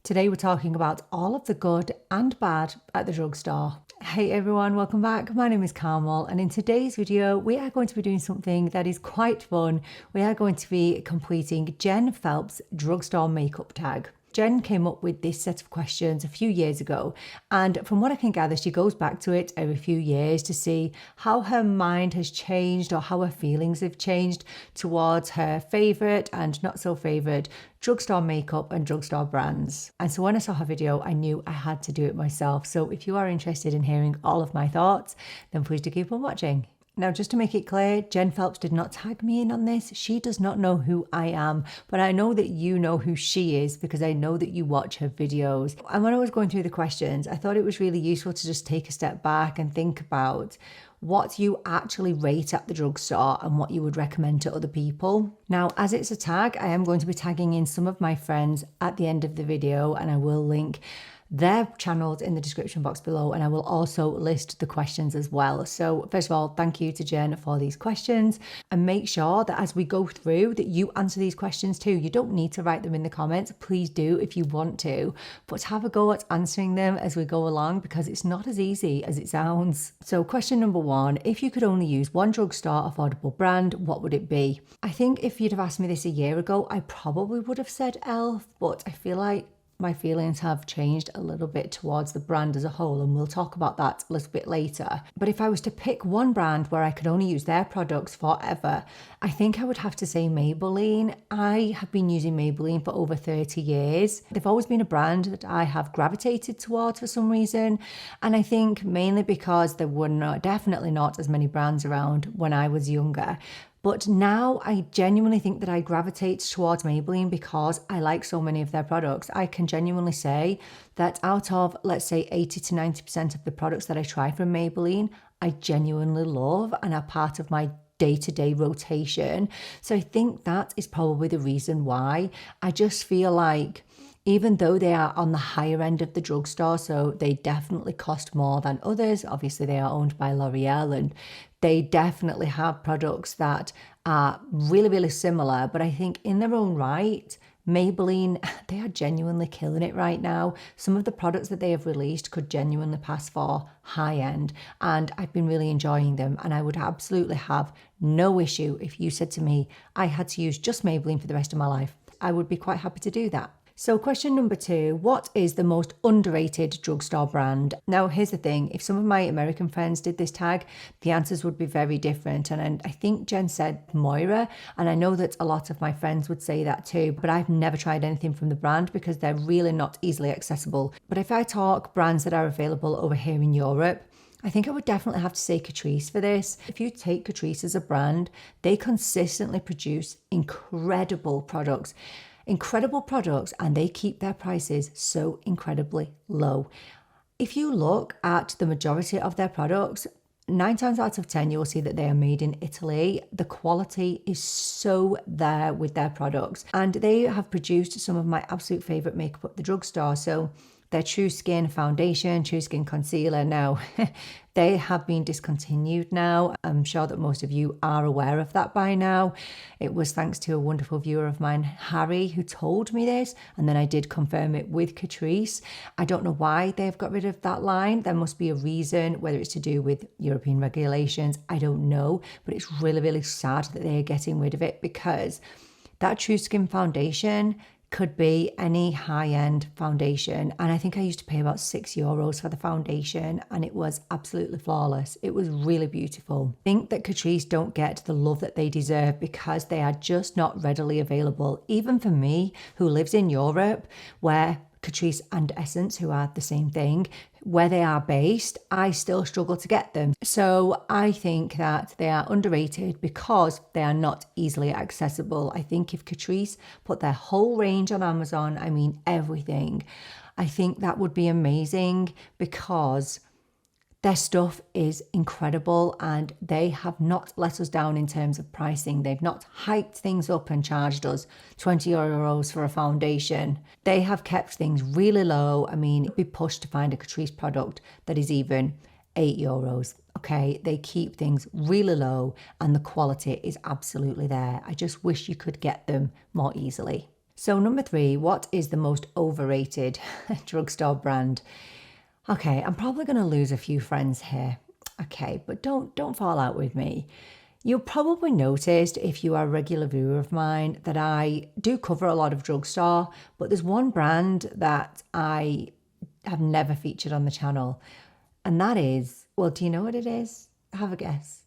Today we're talking about all of the good and bad at the drugstore. Hey everyone, welcome back. My name is Carmel, and in today's video we are going to be doing something that is quite fun. We are going to be completing Jen Phelps' Drugstore Makeup Tag. Jen came up with this set of questions a few years ago, and from what I can gather, she goes back to it every few years to see how her mind has changed or how her feelings have changed towards her favourite and not so favourite drugstore makeup and drugstore brands. And so when I saw her video, I knew I had to do it myself. So if you are interested in hearing all of my thoughts, then please do keep on watching. Now, just to make it clear, Jen Phelps did not tag me in on this. She does not know who I am, but I know that you know who she is because I know that you watch her videos. And when I was going through the questions, I thought it was really useful to just take a step back and think about what you actually rate at the drugstore and what you would recommend to other people. Now, as it's a tag, I am going to be tagging in some of my friends at the end of the video, and I will link their channels in the description box below, and I will also list the questions as well. So first of all, thank you to Jen for these questions, and make sure that as we go through that you answer these questions too. You don't need to write them in the comments, please do if you want to, but have a go at answering them as we go along because it's not as easy as it sounds. So question number one, if you could only use one drugstore affordable brand, what would it be? I think if you'd have asked me this a year ago, I probably would have said e.l.f., but I feel like my feelings have changed a little bit towards the brand as a whole, and we'll talk about that a little bit later. But if I was to pick one brand where I could only use their products forever, I think I would have to say Maybelline. I have been using Maybelline for over 30 years. They've always been a brand that I have gravitated towards for some reason, and I think mainly because there were definitely not as many brands around when I was younger. But now I genuinely think that I gravitate towards Maybelline because I like so many of their products. I can genuinely say that out of, let's say, 80 to 90% of the products that I try from Maybelline, I genuinely love and are part of my day-to-day rotation. So I think that is probably the reason why. I just feel like even though they are on the higher end of the drugstore, so they definitely cost more than others. Obviously, they are owned by L'Oreal and they definitely have products that are really, really similar. But I think in their own right, Maybelline, they are genuinely killing it right now. Some of the products that they have released could genuinely pass for high end, and I've been really enjoying them. And I would absolutely have no issue if you said to me, I had to use just Maybelline for the rest of my life. I would be quite happy to do that. So question number two, what is the most underrated drugstore brand? Now, here's the thing. If some of my American friends did this tag, the answers would be very different. And I think Jen said Moira, and I know that a lot of my friends would say that too, but I've never tried anything from the brand because they're really not easily accessible. But if I talk brands that are available over here in Europe, I think I would definitely have to say Catrice for this. If you take Catrice as a brand, they consistently produce incredible products, and they keep their prices so incredibly low. If you look at the majority of their products, 9 times out of 10, you will see that they are made in Italy. The quality is so there with their products, and they have produced some of my absolute favorite makeup at the drugstore. So their True Skin foundation, True Skin concealer, now they have been discontinued now. I'm sure that most of you are aware of that by now. It was thanks to a wonderful viewer of mine, Harry, who told me this, and then I did confirm it with Catrice. I don't know why they've got rid of that line. There must be a reason, whether it's to do with European regulations, I don't know, but it's really, really sad that they are getting rid of it because that True Skin foundation could be any high-end foundation, and I think I used to pay about €6 for the foundation, and it was absolutely flawless. It was really beautiful. I think that Catrice don't get the love that they deserve because they are just not readily available. Even for me, who lives in Europe, where Catrice and Essence, who are the same thing, where they are based, I still struggle to get them. So I think that they are underrated because they are not easily accessible. I think if Catrice put their whole range on Amazon, I mean everything, I think that would be amazing because their stuff is incredible and they have not let us down in terms of pricing. They've not hyped things up and charged us €20 for a foundation. They have kept things really low. I mean, it'd be pushed to find a Catrice product that is even €8. Okay, they keep things really low and the quality is absolutely there. I just wish you could get them more easily. So number 3, what is the most overrated drugstore brand? Okay, I'm probably going to lose a few friends here. Okay, but don't fall out with me. You'll probably noticed if you are a regular viewer of mine that I do cover a lot of drugstore, but there's one brand that I have never featured on the channel, and that is, well, do you know what it is? Have a guess.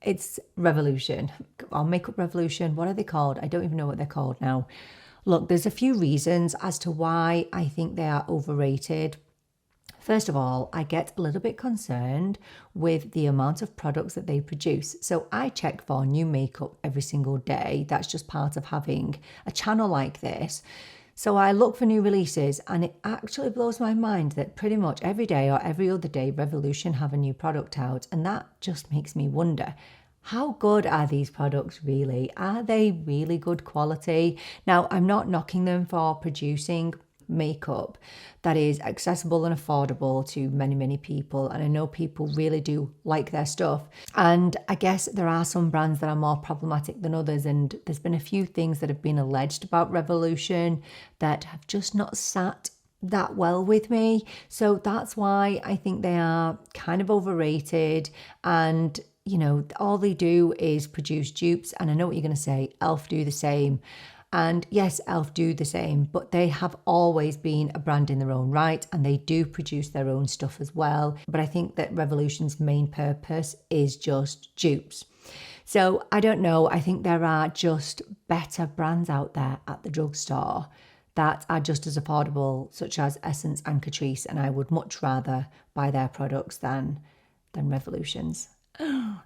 It's Revolution, or Makeup Revolution. What are they called? I don't even know what they're called now. Look, there's a few reasons as to why I think they are overrated. First of all, I get a little bit concerned with the amount of products that they produce. So I check for new makeup every single day. That's just part of having a channel like this. So I look for new releases, and it actually blows my mind that pretty much every day or every other day Revolution have a new product out, and that just makes me wonder, how good are these products really? Are they really good quality? Now, I'm not knocking them for producing makeup that is accessible and affordable to many people, and I know people really do like their stuff, and I guess there are some brands that are more problematic than others, and there's been a few things that have been alleged about Revolution that have just not sat that well with me. So that's why I think they are kind of overrated. And you know, all they do is produce dupes, and I know what you're going to say, Elf do the same. And yes, Elf do the same, but they have always been a brand in their own right, and they do produce their own stuff as well. But I think that Revolution's main purpose is just dupes. So I don't know, I think there are just better brands out there at the drugstore that are just as affordable, such as Essence and Catrice, and I would much rather buy their products than Revolution's.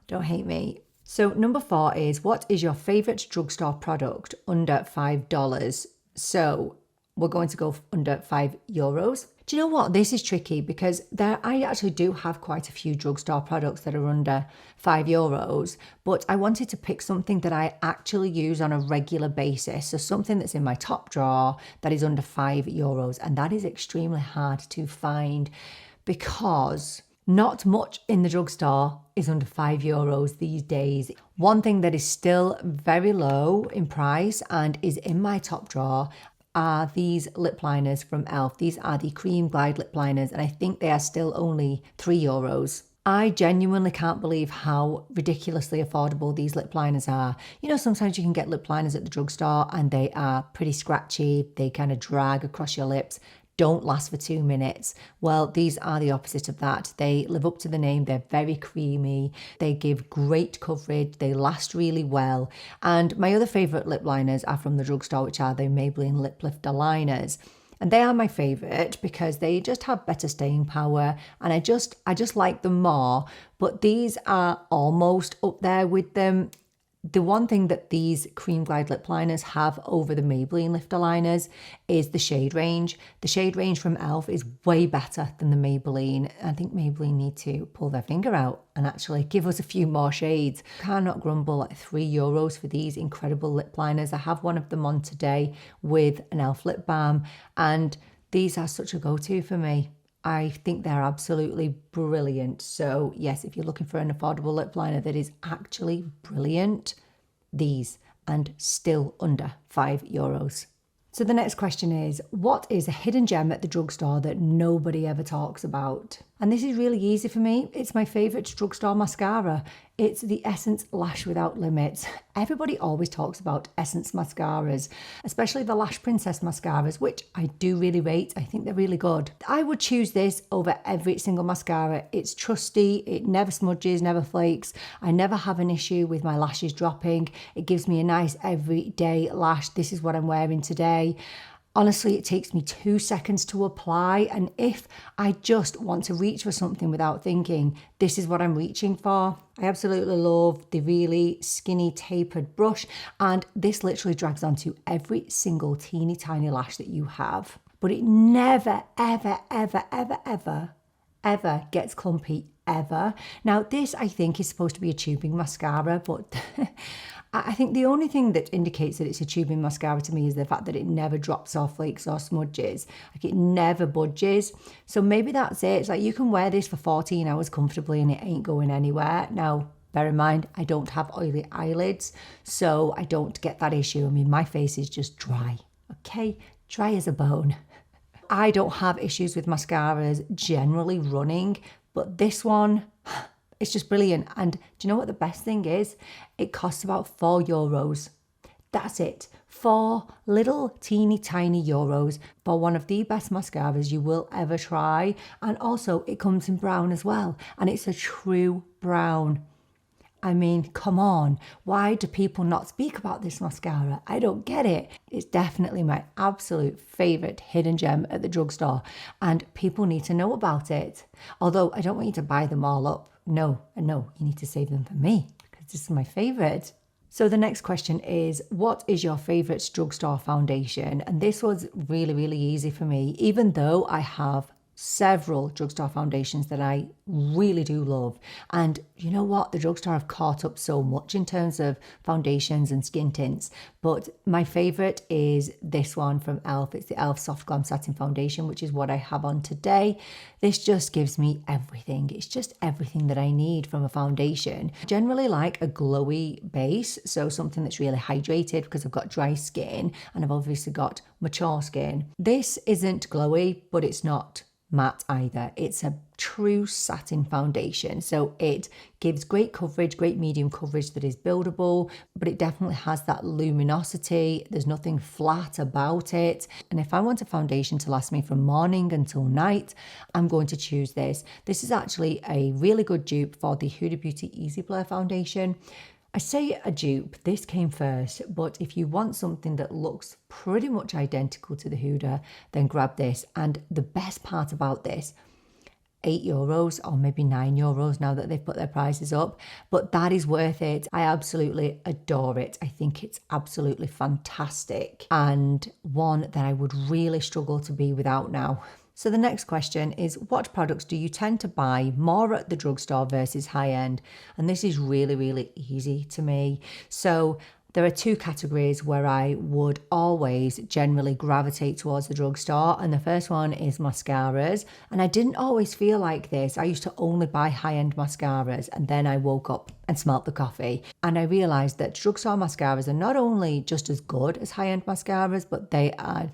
Don't hate me. So number 4 is, what is your favourite drugstore product under $5? So we're going to go under €5. Do you know what? This is tricky because I actually do have quite a few drugstore products that are under €5, but I wanted to pick something that I actually use on a regular basis. So something that's in my top drawer that is under €5, and that is extremely hard to find because not much in the drugstore is under €5 these days. One thing that is still very low in price and is in my top drawer are these lip liners from e.l.f. These are the Cream Glide lip liners, and I think they are still only €3. I genuinely can't believe how ridiculously affordable these lip liners are. You know, sometimes you can get lip liners at the drugstore and they are pretty scratchy. They kind of drag across your lips, don't last for 2 minutes. Well, these are the opposite of that. They live up to the name. They're very creamy. They give great coverage. They last really well. And my other favourite lip liners are from the drugstore, which are the Maybelline Lip Lifter liners. And they are my favourite because they just have better staying power, and I just like them more. But these are almost up there with them. The one thing that these Cream Glide lip liners have over the Maybelline lifter liners is the shade range. The shade range from e.l.f. is way better than the Maybelline. I think Maybelline need to pull their finger out and actually give us a few more shades. Cannot grumble at €3 for these incredible lip liners. I have one of them on today with an e.l.f. lip balm, and these are such a go-to for me. I think they're absolutely brilliant. So yes, if you're looking for an affordable lip liner that is actually brilliant, these, and still under €5. So the next question is, what is a hidden gem at the drugstore that nobody ever talks about? And this is really easy for me. It's my favourite drugstore mascara. It's the Essence Lash Without Limits. Everybody always talks about Essence mascaras, especially the Lash Princess mascaras, which I do really rate. I think they're really good. I would choose this over every single mascara. It's trusty, it never smudges, never flakes. I never have an issue with my lashes dropping. It gives me a nice everyday lash. This is what I'm wearing today. Honestly, it takes me 2 seconds to apply, and if I just want to reach for something without thinking, this is what I'm reaching for. I absolutely love the really skinny tapered brush, and this literally drags onto every single teeny tiny lash that you have. But it never, ever, ever, ever, ever, ever gets clumpy, ever. Now, this I think is supposed to be a tubing mascara, but I think the only thing that indicates that it's a tubing mascara to me is the fact that it never drops or flakes or smudges. Like, it never budges. So maybe that's it. It's like you can wear this for 14 hours comfortably and it ain't going anywhere. Now, bear in mind, I don't have oily eyelids, so I don't get that issue. I mean, my face is just dry. okay? Dry as a bone. I don't have issues with mascaras generally running, but this one, it's just brilliant. And do you know what the best thing is? It costs about €4. That's it. 4 little teeny tiny euros for one of the best mascaras you will ever try. And also it comes in brown as well. And it's a true brown. I mean, come on. Why do people not speak about this mascara? I don't get it. It's definitely my absolute favourite hidden gem at the drugstore. And people need to know about it. Although I don't want you to buy them all up. No, you need to save them for me because this is my favourite. So the next question is, what is your favourite drugstore foundation? And this was really, really easy for me, even though I have several drugstore foundations that I really do love. And you know what? The drugstore have caught up so much in terms of foundations and skin tints. But my favourite is this one from e.l.f. It's the e.l.f. Soft Glam Satin Foundation, which is what I have on today. This just gives me everything. It's just everything that I need from a foundation. I generally like a glowy base, so something that's really hydrated because I've got dry skin and I've obviously got mature skin. This isn't glowy, but it's not matte either. It's a true satin foundation, so it gives great coverage, great medium coverage that is buildable, but it definitely has that luminosity. There's nothing flat about it. And if I want a foundation to last me from morning until night, I'm going to choose this. This is actually a really good dupe for the Huda Beauty Easy Blur foundation. I say a dupe, this came first, but if you want something that looks pretty much identical to the Huda, then grab this. And the best part about this, €8 or maybe €9 now that they've put their prices up, but that is worth it. I absolutely adore it. I think it's absolutely fantastic and one that I would really struggle to be without now. So the next question is, what products do you tend to buy more at the drugstore versus high-end? And this is really, really easy to me. So there are 2 categories where I would always generally gravitate towards the drugstore. And the first one is mascaras. And I didn't always feel like this. I used to only buy high-end mascaras. And then I woke up and smelt the coffee. And I realized that drugstore mascaras are not only just as good as high-end mascaras, but they are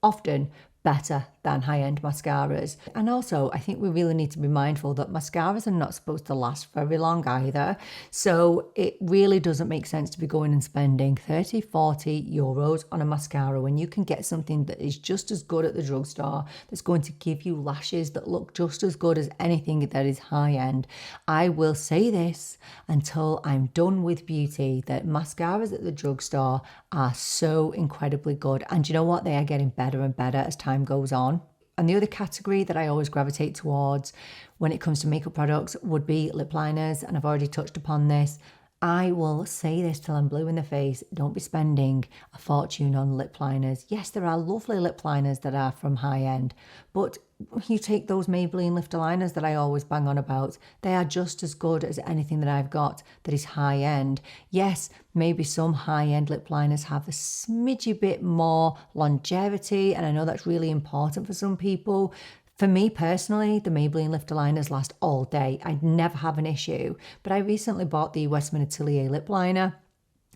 often better than high-end mascaras. And also, I think we really need to be mindful that mascaras are not supposed to last very long either. So it really doesn't make sense to be going and spending 30, 40 euros on a mascara when you can get something that is just as good at the drugstore, that's going to give you lashes that look just as good as anything that is high-end. I will say this until I'm done with beauty, that mascaras at the drugstore are so incredibly good. And you know what? They are getting better and better as time goes on. And the other category that I always gravitate towards when it comes to makeup products would be lip liners. And I've already touched upon this. I will say this till I'm blue in the face. Don't be spending a fortune on lip liners. Yes, there are lovely lip liners that are from high end, but you take those Maybelline lifter liners that I always bang on about, they are just as good as anything that I've got that is high end. Yes, maybe some high end lip liners have a smidgy bit more longevity, and I know that's really important for some people. For me personally, the Maybelline lifter liners last all day. I'd never have an issue. But I recently bought the Westman Atelier lip liner.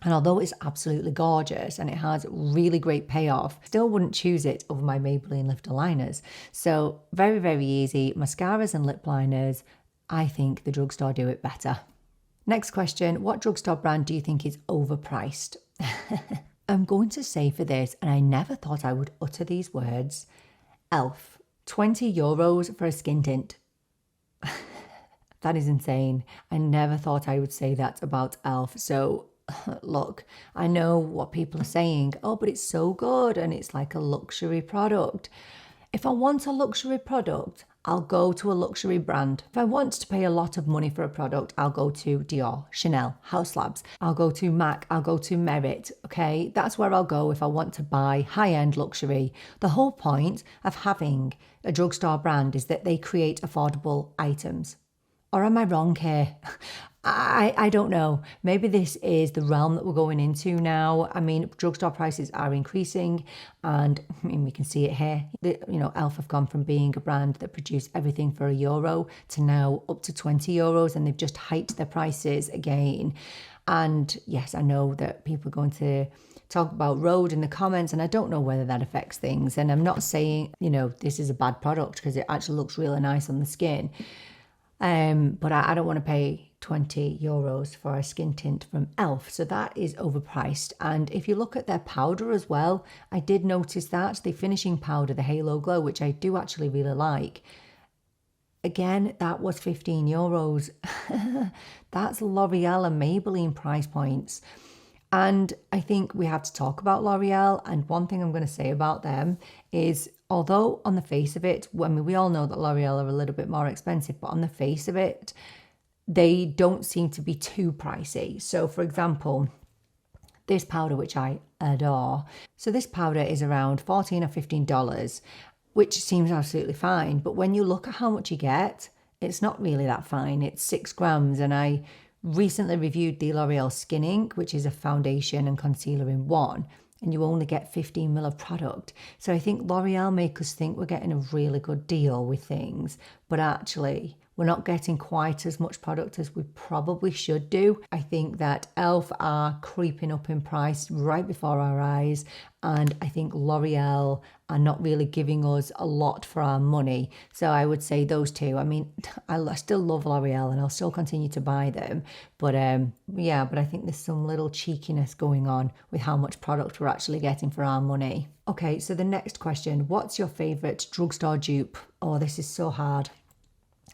And although it's absolutely gorgeous and it has really great payoff, still wouldn't choose it over my Maybelline lifter liners. So very, very easy. Mascaras and lip liners, I think the drugstore do it better. Next question, what drugstore brand do you think is overpriced? I'm going to say for this, and I never thought I would utter these words, e.l.f. €20 for a skin tint. That is insane. I never thought I would say that about e.l.f. So look, I know what people are saying. Oh, but it's so good and it's like a luxury product. If I want a luxury product, I'll go to a luxury brand. If I want to pay a lot of money for a product, I'll go to Dior, Chanel, House Labs. I'll go to MAC, I'll go to Merit, okay? That's where I'll go if I want to buy high-end luxury. The whole point of having a drugstore brand is that they create affordable items. Or am I wrong here? I don't know. Maybe this is the realm that we're going into now. I mean, drugstore prices are increasing, and I mean, we can see it here. e.l.f. have gone from being a brand that produced everything for €1 to now up to €20, and they've just hiked their prices again. And yes, I know that people are going to talk about Rhode in the comments, and I don't know whether that affects things. And I'm not saying, you know, this is a bad product because it actually looks really nice on the skin. But I don't want to pay 20 euros for a skin tint from e.l.f. So that is overpriced. And if you look at their powder as well, I did notice that the finishing powder, the Halo Glow, which I do actually really like, again, that was 15 euros. That's L'Oreal and Maybelline price points. And I think we have to talk about L'Oreal. And one thing I'm going to say about them is, although on the face of it, I mean, we all know that L'Oreal are a little bit more expensive, but on the face of it, they don't seem to be too pricey. So for example, this powder, which I adore. So this powder is around $14 or $15, which seems absolutely fine. But when you look at how much you get, it's not really that fine. It's 6 grams. And I recently reviewed the L'Oreal Skin Ink, which is a foundation and concealer in one, and you only get 15 ml of product. So I think L'Oreal make us think we're getting a really good deal with things, but actually we're not getting quite as much product as we probably should do. I think that e.l.f. are creeping up in price right before our eyes, and I think L'Oreal are not really giving us a lot for our money. So I would say those two. I mean, I still love L'Oreal and I'll still continue to buy them, but yeah, but I think there's some little cheekiness going on with how much product we're actually getting for our money. Okay, so the next question, what's your favorite drugstore dupe? Oh, this is so hard.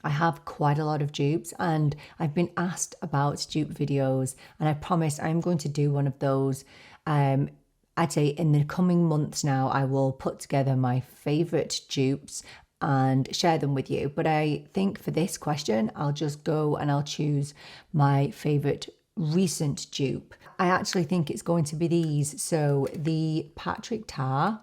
I have quite a lot of dupes, and I've been asked about dupe videos, and I promise I'm going to do one of those. I'd say in the coming months now, I will put together my favorite dupes and share them with you. But I think for this question, I'll just go and I'll choose my favorite recent dupe. I actually think it's going to be these. So the Patrick Tar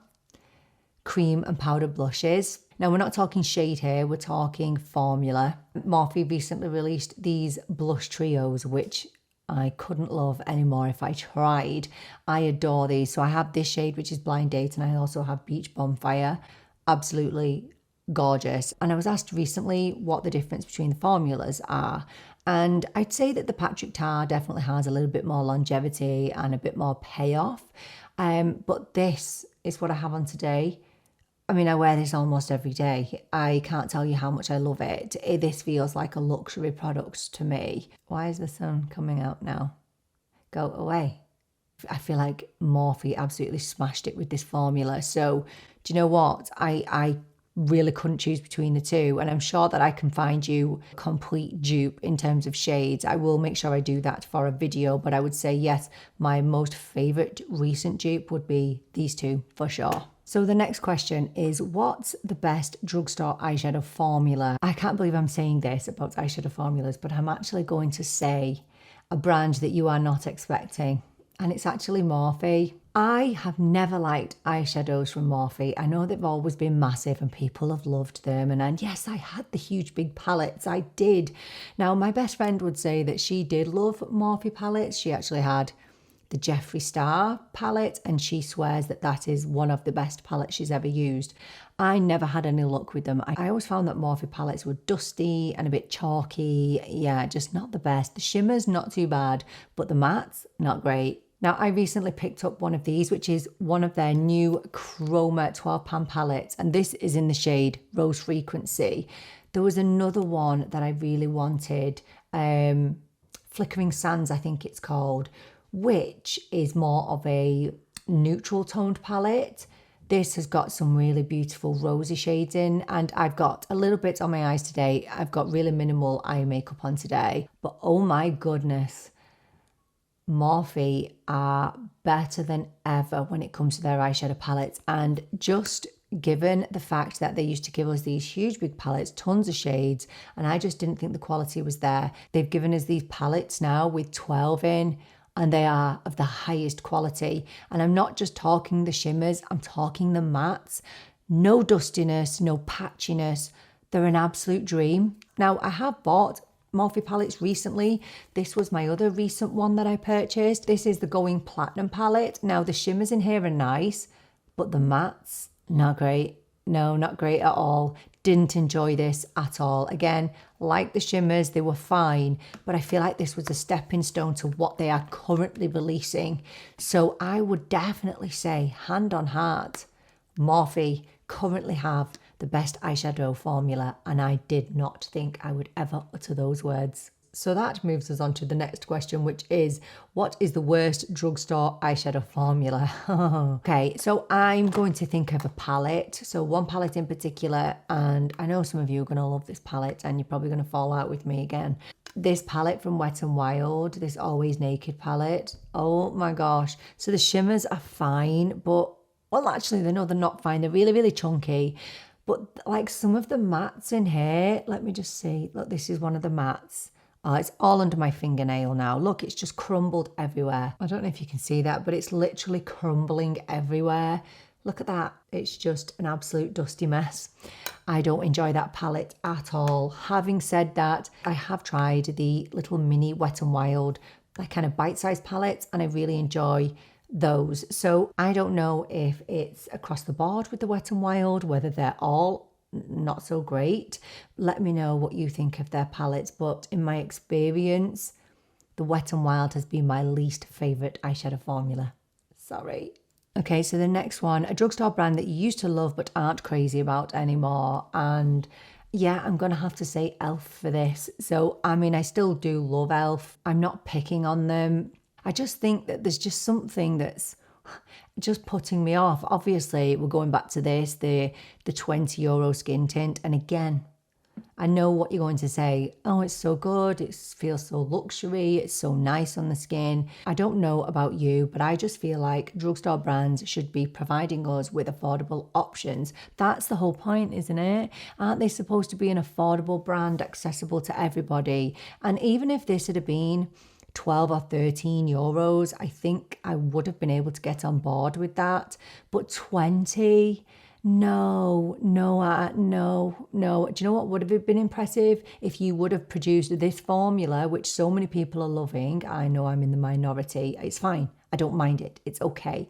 cream and powder blushes. Now, we're not talking shade here, we're talking formula. Morphe recently released these blush trios, which I couldn't love anymore if I tried. I adore these. So I have this shade, which is Blind Date, and I also have Beach Bonfire. Absolutely gorgeous. And I was asked recently what the difference between the formulas are. And I'd say that the Patrick Tar definitely has a little bit more longevity and a bit more payoff. But this is what I have on today. I mean, I wear this almost every day. I can't tell you how much I love it. This feels like a luxury product to me. Why is the sun coming out now? Go away. I feel like Morphe absolutely smashed it with this formula. So, do you know what? I really couldn't choose between the two. And I'm sure that I can find you a complete dupe in terms of shades. I will make sure I do that for a video. But I would say, yes, my most favorite recent dupe would be these two for sure. So the next question is, what's the best drugstore eyeshadow formula? I can't believe I'm saying this about eyeshadow formulas, but I'm actually going to say a brand that you are not expecting, and it's actually Morphe. I have never liked eyeshadows from Morphe. I know they've always been massive and people have loved them. And yes, I had the huge big palettes. I did. Now, my best friend would say that she did love Morphe palettes. She actually had the Jeffree Star palette, and she swears that that is one of the best palettes she's ever used. I never had any luck with them. I always found that Morphe palettes were dusty and a bit chalky. Yeah, just not the best. The shimmers, not too bad, but the mattes, not great. Now, I recently picked up one of these, which is one of their new Chroma 12-pan palettes, and this is in the shade Rose Frequency. There was another one that I really wanted, Flickering Sands, I think it's called, which is more of a neutral toned palette. This has got some really beautiful rosy shades in, and I've got a little bit on my eyes today. I've got really minimal eye makeup on today, but oh my goodness, Morphe are better than ever when it comes to their eyeshadow palettes. And just given the fact that they used to give us these huge big palettes, tons of shades, and I just didn't think the quality was there. They've given us these palettes now with 12 in, and they are of the highest quality. And I'm not just talking the shimmers, I'm talking the mattes. No dustiness, no patchiness. They're an absolute dream. Now, I have bought Morphe palettes recently. This was my other recent one that I purchased. This is the Going Platinum palette. Now, the shimmers in here are nice, but the mattes, not great. No, not great at all. Didn't enjoy this at all. Again, like the shimmers, they were fine, but I feel like this was a stepping stone to what they are currently releasing. So I would definitely say, hand on heart, Morphe currently have the best eyeshadow formula, and I did not think I would ever utter those words. So that moves us on to the next question, which is, what is the worst drugstore eyeshadow formula? Okay, so I'm going to think of a palette. So one palette in particular, and I know some of you are going to love this palette and you're probably going to fall out with me again. This palette from Wet n Wild, this Always Naked palette. Oh my gosh. So the shimmers are fine, but, well, actually, they're not fine. They're really, really chunky. But like some of the mattes in here, let me just see. Look, this is one of the mattes. Oh, it's all under my fingernail now. Look, it's just crumbled everywhere. I don't know if you can see that, but it's literally crumbling everywhere. Look at that. It's just an absolute dusty mess. I don't enjoy that palette at all. Having said that, I have tried the little mini Wet n Wild, like kind of bite-sized palettes, and I really enjoy those. So I don't know if it's across the board with the Wet n Wild, whether they're all not so great. Let me know what you think of their palettes, but in my experience, the Wet n Wild has been my least favourite eyeshadow formula. Sorry. Okay, so the next one, a drugstore brand that you used to love but aren't crazy about anymore. And yeah, I'm going to have to say e.l.f. for this. So, I mean, I still do love e.l.f. I'm not picking on them. I just think that there's just something that's just putting me off. Obviously, we're going back to this, the €20 skin tint. And again, I know what you're going to say. Oh, it's so good. It feels so luxury. It's so nice on the skin. I don't know about you, but I just feel like drugstore brands should be providing us with affordable options. That's the whole point, isn't it? Aren't they supposed to be an affordable brand, accessible to everybody? And even if this had been 12 or 13 euros, I think I would have been able to get on board with that. But 20, no. Do you know what would have been impressive? If you would have produced this formula, which so many people are loving. I know I'm in the minority. It's fine. I don't mind it. It's okay.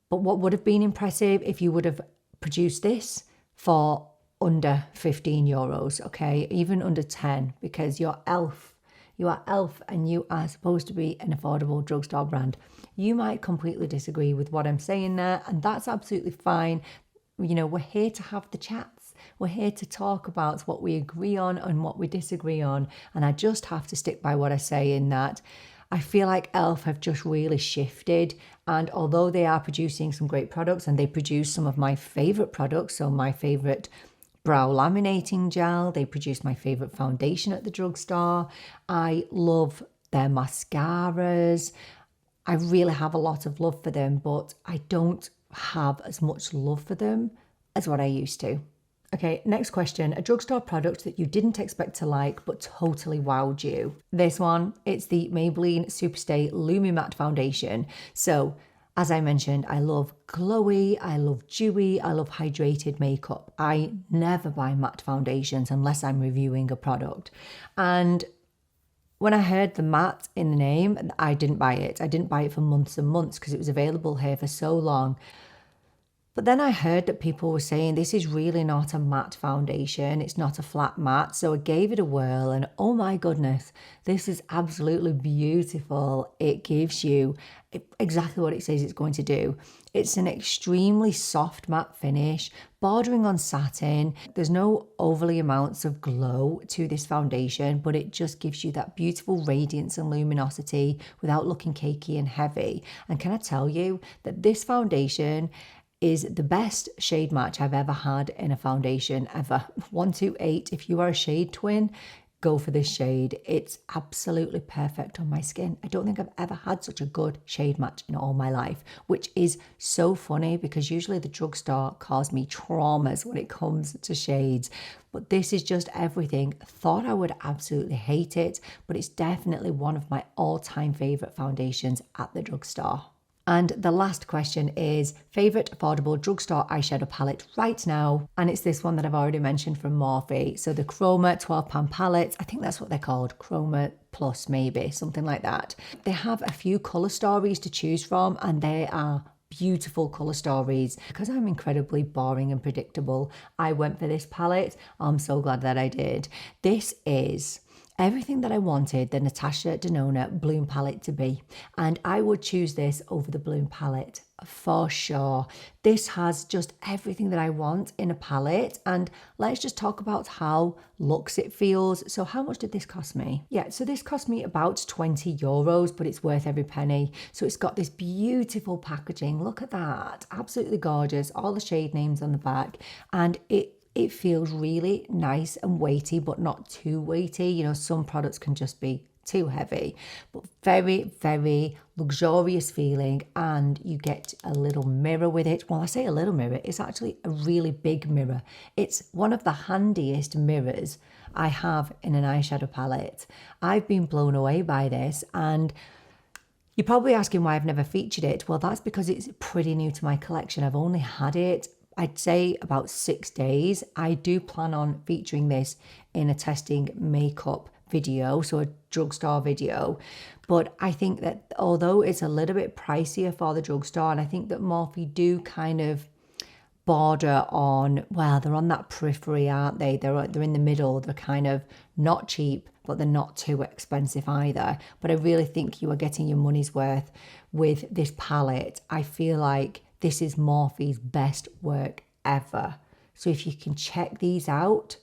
But what would have been impressive if you would have produced this for under 15 euros, okay? Even under 10, because you're e.l.f. You are e.l.f. and you are supposed to be an affordable drugstore brand. You might completely disagree with what I'm saying there, and that's absolutely fine. You know, we're here to have the chats. We're here to talk about what we agree on and what we disagree on. And I just have to stick by what I say in that I feel like e.l.f. have just really shifted. And although they are producing some great products, and they produce some of my favourite products, so my favourite brow laminating gel, they produce my favourite foundation at the drugstore. I love their mascaras. I really have a lot of love for them, but I don't have as much love for them as what I used to. Okay, next question. A drugstore product that you didn't expect to like but totally wowed you. This one, it's the Maybelline Superstay Lumi Matte Foundation. So, as I mentioned, I love glowy, I love dewy, I love hydrated makeup. I never buy matte foundations unless I'm reviewing a product. And when I heard the matte in the name, I didn't buy it. I didn't buy it for months and months because it was available here for so long. But then I heard that people were saying this is really not a matte foundation. It's not a flat matte. So I gave it a whirl and oh my goodness, this is absolutely beautiful. It gives you exactly what it says it's going to do. It's an extremely soft matte finish, bordering on satin. There's no overly amounts of glow to this foundation, but it just gives you that beautiful radiance and luminosity without looking cakey and heavy. And can I tell you that this foundation is the best shade match I've ever had in a foundation ever. 128, if you are a shade twin, go for this shade. It's absolutely perfect on my skin. I don't think I've ever had such a good shade match in all my life, which is so funny because usually the drugstore caused me traumas when it comes to shades. But this is just everything. Thought I would absolutely hate it, but it's definitely one of my all-time favorite foundations at the drugstore. And the last question is favourite affordable drugstore eyeshadow palette right now. And it's this one that I've already mentioned from Morphe. So the Chroma £12 palettes, I think that's what they're called, Chromaplus maybe, something like that. They have a few colour stories to choose from and they are beautiful colour stories. Because I'm incredibly boring and predictable, I went for this palette. I'm so glad that I did. This is everything that I wanted the Natasha Denona Bloom palette to be, and I would choose this over the Bloom palette for sure. This has just everything that I want in a palette, and let's just talk about how luxe it feels. So how much did this cost me? Yeah, so this cost me about 20 euros, but it's worth every penny. So it's got this beautiful packaging. Look at that, absolutely gorgeous, all the shade names on the back, and it feels really nice and weighty, but not too weighty. You know, some products can just be too heavy, but very, very luxurious feeling. And you get a little mirror with it. Well, I say a little mirror, it's actually a really big mirror. It's one of the handiest mirrors I have in an eyeshadow palette. I've been blown away by this, and you're probably asking why I've never featured it. Well, that's because it's pretty new to my collection. I've only had it, I'd say, about 6 days. I do plan on featuring this in a testing makeup video, so a drugstore video. But I think that although it's a little bit pricier for the drugstore, and I think that Morphe do kind of border on, well, they're on that periphery, aren't they? They're in the middle. They're kind of not cheap, but they're not too expensive either. But I really think you are getting your money's worth with this palette. I feel like this is Morphe's best work ever. So if you can check these out,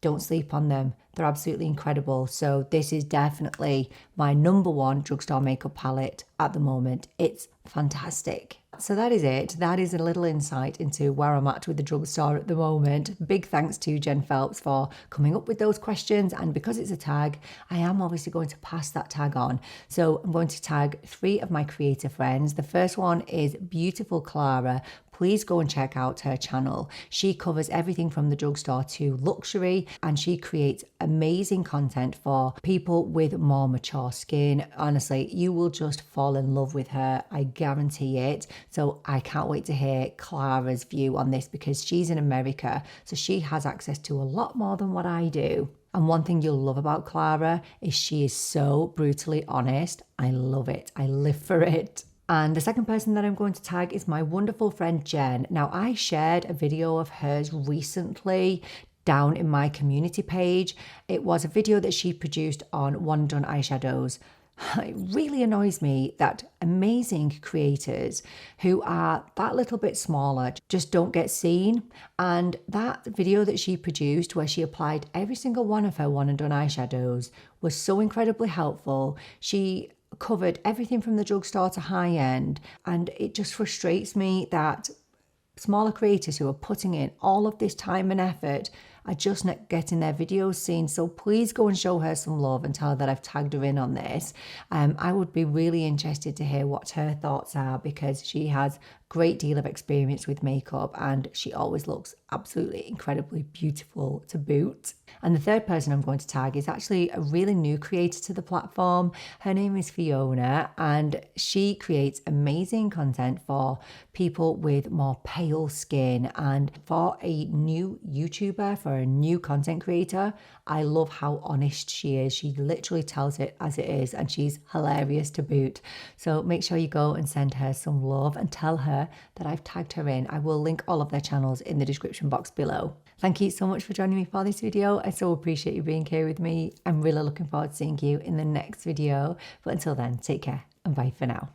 don't sleep on them. They're absolutely incredible. So this is definitely my #1 drugstore makeup palette at the moment. It's fantastic. So that is it. That is a little insight into where I'm at with the drugstore at the moment. Big thanks to Jen Phelps for coming up with those questions. And because it's a tag, I am obviously going to pass that tag on. So I'm going to tag 3 of my creator friends. The first one is beautiful Clara. Please go and check out her channel. She covers everything from the drugstore to luxury, and she creates amazing content for people with more mature skin. Honestly, you will just fall in love with her. I guarantee it. So I can't wait to hear Clara's view on this, because she's in America, so she has access to a lot more than what I do. And one thing you'll love about Clara is she is so brutally honest. I love it. I live for it. And the second person that I'm going to tag is my wonderful friend Jen. Now, I shared a video of hers recently down in my community page. It was a video that she produced on One Done eyeshadows. It really annoys me that amazing creators who are that little bit smaller just don't get seen. And that video that she produced, where she applied every single one of her One and Done eyeshadows, was so incredibly helpful. She covered everything from the drugstore to high end, and it just frustrates me that smaller creators who are putting in all of this time and effort are just not getting their videos seen. So please go and show her some love and tell her that I've tagged her in on this. I would be really interested to hear what her thoughts are, because she has a great deal of experience with makeup and she always looks absolutely incredibly beautiful to boot. And the third person I'm going to tag is actually a really new creator to the platform. Her name is Fiona, and she creates amazing content for people with more pale skin. And for a new YouTuber, for a new content creator, I love how honest she is. She literally tells it as it is, and she's hilarious to boot. So make sure you go and send her some love and tell her that I've tagged her in. I will link all of their channels in the description box below. Thank you so much for joining me for this video. I so appreciate you being here with me. I'm really looking forward to seeing you in the next video. But until then, take care and bye for now.